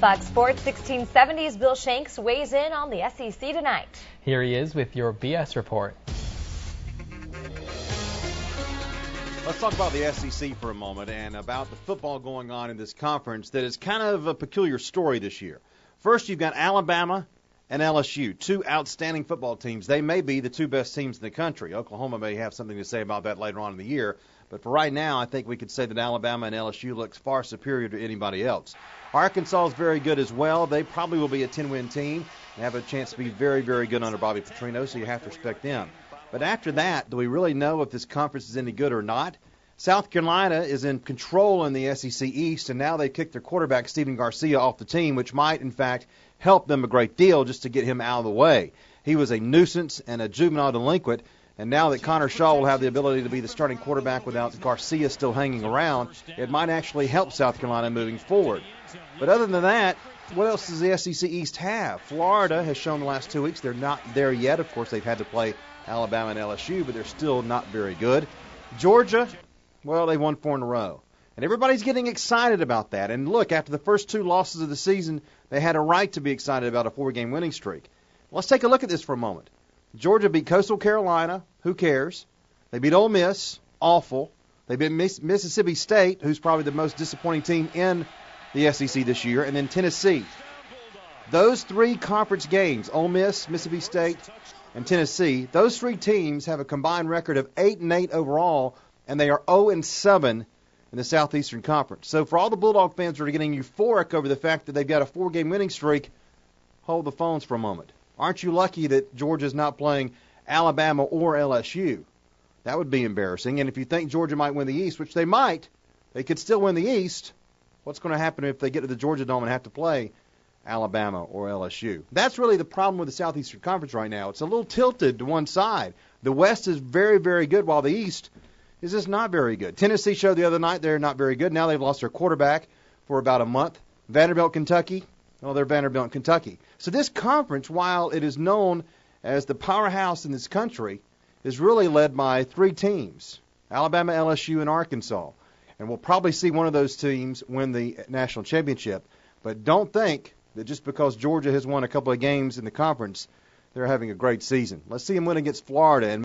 Fox Sports 1670's Bill Shanks weighs in on the SEC tonight. Here he is with your BS report. Let's talk about the SEC for a moment and about the football going on in this conference that is kind of a peculiar story this year. First, you've got Alabama and LSU, two outstanding football teams. They may be the two best teams in the country. Oklahoma may have something to say about that later on in the year. But for right now, I think we could say that Alabama and LSU looks far superior to anybody else. Arkansas is very good as well. They probably will be a 10-win team and have a chance to be very, very good under Bobby Petrino, so you have to respect them. But after that, do we really know if this conference is any good or not? South Carolina is in control in the SEC East, and now they kicked their quarterback, Stephen Garcia, off the team, which might, in fact, help them a great deal just to get him out of the way. He was a nuisance and a juvenile delinquent, and now that Connor Shaw will have the ability to be the starting quarterback without Garcia still hanging around, it might actually help South Carolina moving forward. But other than that, what else does the SEC East have? Florida has shown the last 2 weeks they're not there yet. Of course, they've had to play Alabama and LSU, but they're still not very good. Georgia, well, they won 4 in a row. And everybody's getting excited about that. And look, after the first 2 losses of the season, they had a right to be excited about a 4-game winning streak. Let's take a look at this for a moment. Georgia beat Coastal Carolina. Who cares? They beat Ole Miss. Awful. They beat Mississippi State, who's probably the most disappointing team in the SEC this year, and then Tennessee. Those 3 conference games, Ole Miss, Mississippi State, and Tennessee, those 3 teams have a combined record of 8-8 overall, and they are 0-7 in the Southeastern Conference. So for all the Bulldog fans that are getting euphoric over the fact that they've got a 4-game winning streak, hold the phones for a moment. Aren't you lucky that Georgia's not playing Alabama or LSU? That would be embarrassing. And if you think Georgia might win the East, which they might, they could still win the East. What's going to happen if they get to the Georgia Dome and have to play Alabama or LSU? That's really the problem with the Southeastern Conference right now. It's a little tilted to one side. The West is very, very good, while the East is just not very good. Tennessee showed the other night they're not very good. Now they've lost their quarterback for about a month. Vanderbilt, Kentucky, well, they're Vanderbilt and Kentucky. So this conference, while it is known as the powerhouse in this country, is really led by 3 teams, Alabama, LSU, and Arkansas. And we'll probably see one of those teams win the national championship. But don't think that just because Georgia has won a couple of games in the conference, they're having a great season. Let's see them win against Florida. And